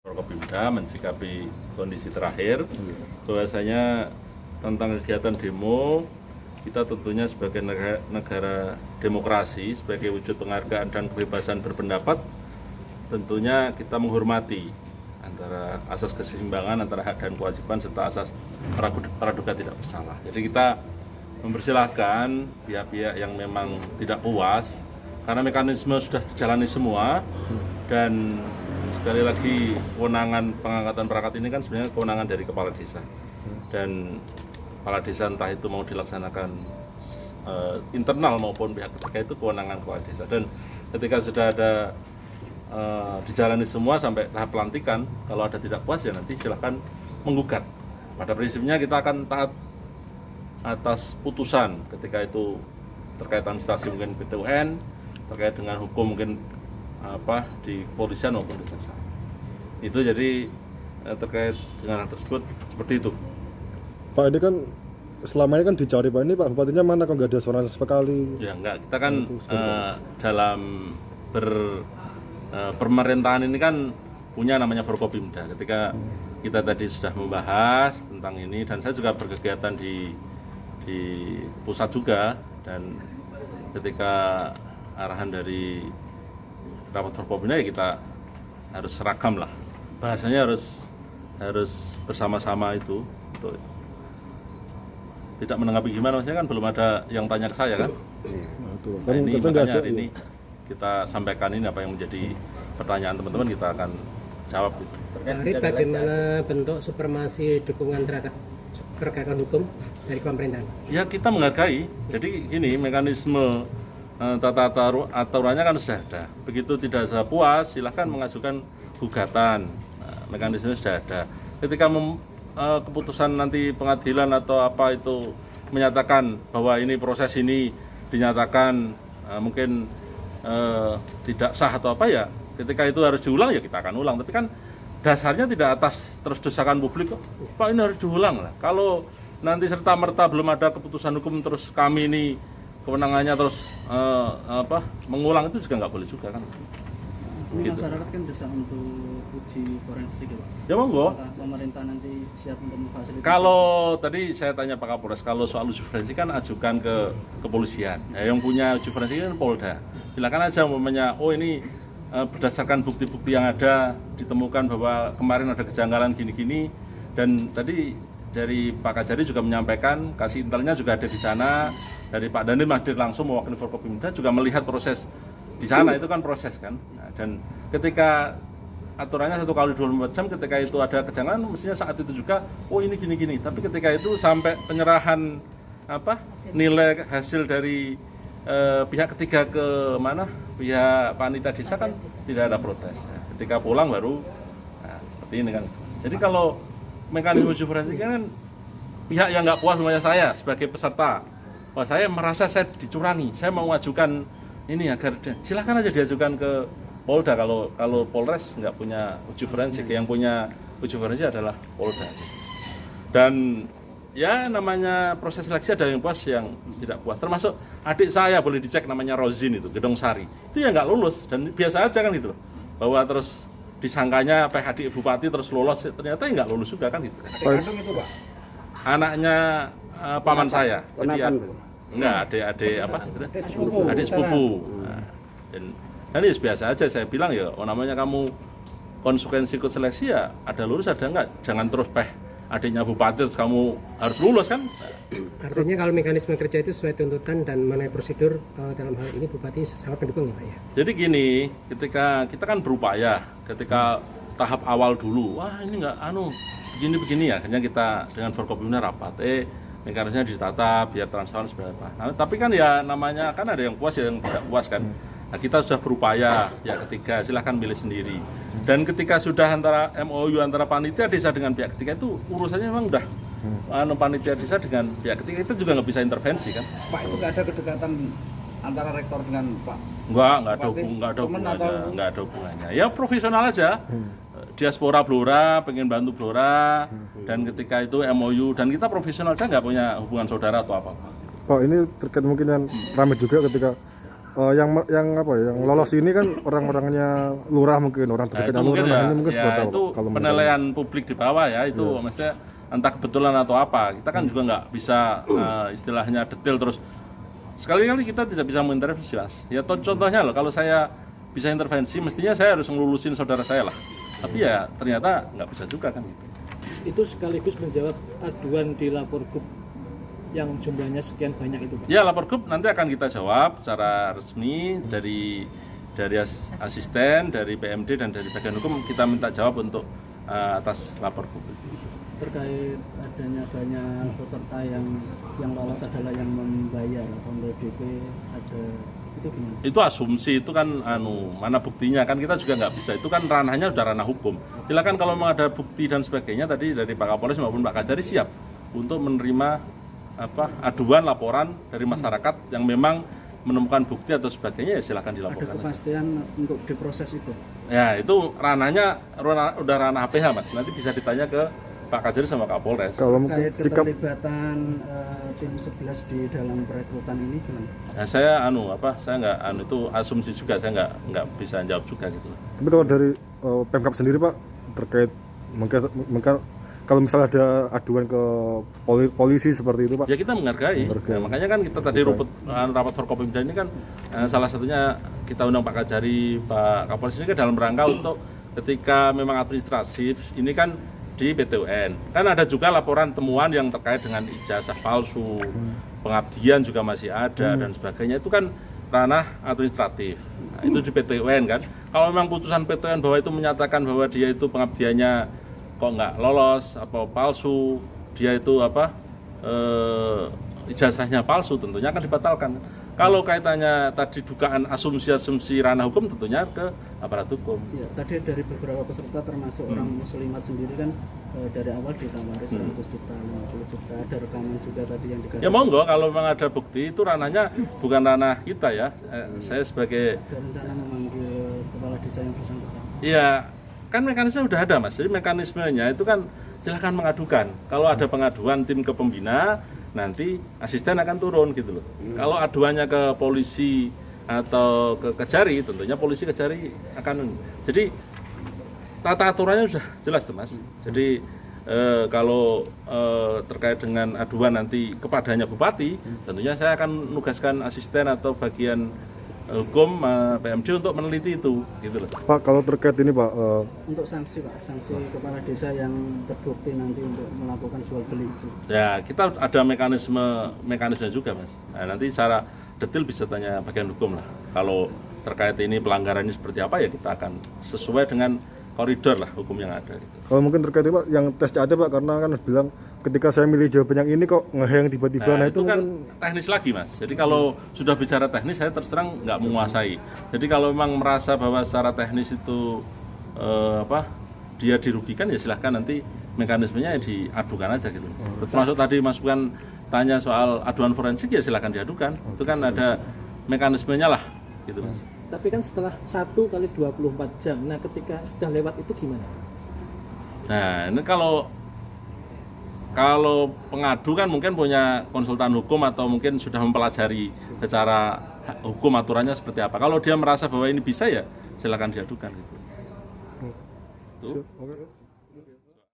Forkopimda mensikapi kondisi terakhir bahwasanya tentang kegiatan demo, kita tentunya sebagai negara demokrasi, sebagai wujud penghargaan dan kebebasan berpendapat, tentunya kita menghormati antara asas keseimbangan antara hak dan kewajiban serta asas praduga tidak bersalah. Jadi kita mempersilahkan pihak-pihak yang memang tidak puas karena mekanisme sudah dijalani semua, dan sekali lagi kewenangan pengangkatan perangkat ini kan sebenarnya kewenangan dari kepala desa, dan kepala desa entah itu mau dilaksanakan internal maupun pihak ketiga itu kewenangan kepala desa, dan ketika sudah ada dijalani semua sampai tahap pelantikan, kalau ada tidak puas ya nanti silahkan menggugat. Pada prinsipnya kita akan taat atas putusan ketika itu terkait administrasi mungkin PT UN, terkait dengan hukum mungkin di kepolisian maupun di jaksa. Itu jadi terkait dengan hal tersebut seperti itu. Pak, ini kan selama ini kan dicari Pak, ini Pak Bupatinya mana kok nggak ada suara sekali? Ya enggak, kita kan dalam pemerintahan ini kan punya namanya Forkopimda. Ketika kita tadi sudah membahas tentang ini, dan saya juga berkegiatan di pusat juga, dan ketika arahan dari rapat Forkopimda ya kita harus seragam lah, bahasanya harus bersama-sama itu untuk tidak menanggapi gimana, maksudnya kan belum ada yang tanya ke saya kan. Nah, ini makanya hari ini kita sampaikan ini apa yang menjadi pertanyaan teman-teman, kita akan jawab itu. Terkait bagaimana bentuk supremasi dukungan terhadap penegakan hukum dari pemerintahan? Ya kita menghargai. Jadi gini, mekanisme tata aturannya kan sudah ada. Begitu tidak puas, silahkan mengajukan gugatan. Mekanisme sudah ada. Ketika keputusan nanti pengadilan atau apa itu menyatakan bahwa ini proses ini dinyatakan mungkin tidak sah atau apa, ya ketika itu harus diulang ya kita akan ulang. Tapi kan dasarnya tidak atas terus desakan publik kok, Pak ini harus diulang lah. Kalau nanti serta-merta belum ada keputusan hukum terus kami ini kewenangannya terus mengulang, itu juga nggak boleh juga kan. Ini Gitu. masyarakat kan bisa untuk uji forensik ya Pak? Ya monggo. Apakah pemerintah nanti siap untuk memfasilitasi? Kalau tadi saya tanya Pak Kapolres, kalau soal uji forensik kan ajukan ke kepolisian. Ya, yang punya uji forensik kan Polda. Silakan aja umpamanya, oh ini berdasarkan bukti-bukti yang ada ditemukan bahwa kemarin ada kejanggalan gini-gini, dan tadi dari Pak Kajari juga menyampaikan, kasih intelnya juga ada di sana, dari Pak Dandim hadir langsung mewakili Forkopimda juga melihat proses di sana, itu kan proses kan. Nah, dan ketika aturannya 1x24 jam, ketika itu ada kejanggalan mestinya saat itu juga oh ini gini-gini, tapi ketika itu sampai penyerahan nilai hasil dari pihak ketiga ke mana, pihak panitia desa kan tidak ada protes. Nah, ketika pulang baru seperti ini kan. Jadi kalau mekanisme uji forensik kan pihak yang nggak puas sama saya sebagai peserta, wah saya merasa saya dicurangi, saya mau mengajukan ini agar silahkan aja diajukan ke Polda. Kalau Polres nggak punya uji forensik, yang punya uji forensik adalah Polda. Dan ya namanya proses seleksi ada yang puas, yang tidak puas. Termasuk adik saya boleh dicek, namanya Rozin itu, Gedong Sari. Itu ya nggak lulus, dan biasa aja kan gitu loh. Bahwa terus disangkanya adik bupati terus lolos, ternyata ya nggak lulus juga kan gitu. Adik kandung itu Pak? Anaknya paman saya. Jadi enggak, adik sepupu. Nah, dan ini biasa aja, saya bilang ya, namanya kamu konsekuensi ikut seleksi ya ada lulus ada enggak, jangan terus adiknya bupati terus kamu harus lulus kan. Artinya kalau mekanisme kerja itu sesuai tuntutan dan mengenai prosedur, dalam hal ini Bupati sangat mendukung ya Pak ya? Jadi gini, ketika kita kan berupaya, ketika tahap awal dulu, wah ini enggak begini-begini ya, akhirnya kita dengan Forkopimda rapat, mekanismenya ditata biar transparan seperti apa. Nah, tapi kan ya namanya kan ada yang puas ya yang tidak puas kan. Nah, kita sudah berupaya, pihak ketiga silahkan milih sendiri. Dan ketika sudah antara MOU antara panitia desa dengan pihak ketiga, itu urusannya memang udah panitia desa dengan pihak ketiga, itu juga nggak bisa intervensi kan. Pak, itu nggak ada kedekatan antara rektor dengan Pak? Nggak ada hubungannya. Ya profesional aja. Diaspora Blora, pengen bantu Blora, dan ketika itu MOU, dan kita profesional, saya nggak punya hubungan saudara atau apa-apa. Pak, ini terkait mungkin yang ramai juga ketika yang apa ya, yang lolos ini kan orang-orangnya lurah mungkin, orang Nah, terdekatnya itu mungkin lurah. Nah, ya, ini mungkin ya sudah tahu itu kalau penilaian publik di bawah ya, itu maksudnya entah kebetulan atau apa. Kita kan juga nggak bisa istilahnya detail terus. Sekali-kali kita tidak bisa mengintervensi, Mas. Ya contohnya loh, kalau saya bisa intervensi, mestinya saya harus ngelulusin saudara saya lah. Tapi ya ternyata nggak bisa juga kan gitu. Itu sekaligus menjawab aduan di lapor grup yang jumlahnya sekian banyak itu, Pak. Ya, lapor grup nanti akan kita jawab secara resmi dari asisten, dari PMD dan dari bagian hukum, kita minta jawab untuk atas lapor grup. Terkait adanya banyak peserta yang lolos adalah yang membayar atau DP ada itu gimana? Itu asumsi, itu kan mana buktinya kan kita juga nggak bisa, itu kan ranahnya sudah ranah hukum. Silakan kalau memang ada bukti dan sebagainya tadi dari Pak Kapolres maupun Pak Kajari siap untuk menerima aduan laporan dari masyarakat yang memang menemukan bukti atau sebagainya, ya silakan Ada dilaporkan. kepastian untuk diproses itu? Ya itu ranahnya udah ranah APH, Mas. Nanti bisa ditanya ke Pak Kajari sama Kapolres. kalau mungkin Terkait sikap keterlibatan tim 11 di dalam perekrutan ini gimana? Ya, saya saya nggak itu asumsi juga, saya nggak bisa jawab juga gitu. tapi kalau dari Pemkab sendiri Pak terkait mungkin kalau misalnya ada aduan ke polisi seperti itu Pak. Ya kita menghargai. Nah, makanya kan kita tadi rapat Forkopimda ini kan salah satunya kita undang Pak Kajari, Pak Kapolres ini kan dalam rangka untuk ketika memang administratif ini kan di PT UN. Kan ada juga laporan temuan yang terkait dengan ijazah palsu, pengabdian juga masih ada dan sebagainya. Itu kan ranah administratif. Nah, itu di PT UN kan. Kalau memang putusan PT UN bahwa itu menyatakan bahwa dia itu pengabdiannya kok nggak lolos atau palsu, dia itu ijazahnya palsu, tentunya akan dibatalkan. Kalau kaitannya tadi dugaan asumsi-asumsi ranah hukum, tentunya ke aparat hukum. Ya, tadi dari beberapa peserta termasuk orang muslimat sendiri kan dari awal ditawari 100 juta, 50 juta, ada rekaman juga tadi yang dikasih. Ya monggo, kalau memang ada bukti itu ranahnya bukan ranah kita ya. Saya sebagai Ada rencana memanggil kepala desa yang bersangkutan. iya, kan mekanisme udah ada, Mas. Jadi mekanismenya itu kan silahkan mengadukan. Kalau ada pengaduan tim ke pembina, nanti asisten akan turun gitu loh. Kalau aduannya ke polisi atau ke Kejari, tentunya polisi Kejari akan. Jadi tata aturannya sudah jelas tuh, Mas. Jadi kalau terkait dengan aduan nanti kepadanya bupati, tentunya saya akan menugaskan asisten atau bagian hukum PMD untuk meneliti itu, gitu loh. Pak kalau terkait ini Pak Untuk sanksi Pak, sanksi kepala desa yang terbukti nanti untuk melakukan jual beli itu. Ya kita ada mekanisme juga, Mas. Nah, nanti secara detail bisa tanya bagian hukum lah. Kalau terkait ini pelanggaran ini seperti apa ya kita akan sesuai dengan koridor lah hukum yang ada. Gitu. kalau mungkin terkait ini Pak yang tes CAT Pak karena kan bilang ketika saya milih jawaban yang ini kok ngeheng tiba-tiba, Nah, nah itu kan mungkin teknis lagi, Mas. Jadi kalau sudah bicara teknis, saya terus terang nggak menguasai. Jadi kalau memang merasa bahwa secara teknis itu dia dirugikan, ya silahkan nanti mekanismenya ya diadukan aja gitu. Termasuk tadi Mas bukan tanya soal aduan forensik, ya silahkan diadukan. Itu kan ada mekanismenya lah, gitu Mas. Tapi kan setelah 1 kali 24 jam, nah ketika sudah lewat itu gimana? Nah, ini kalau pengadu kan mungkin punya konsultan hukum atau mungkin sudah mempelajari secara hukum aturannya seperti apa. Kalau dia merasa bahwa ini bisa, ya silakan diadukan gitu. Tuh. Oke.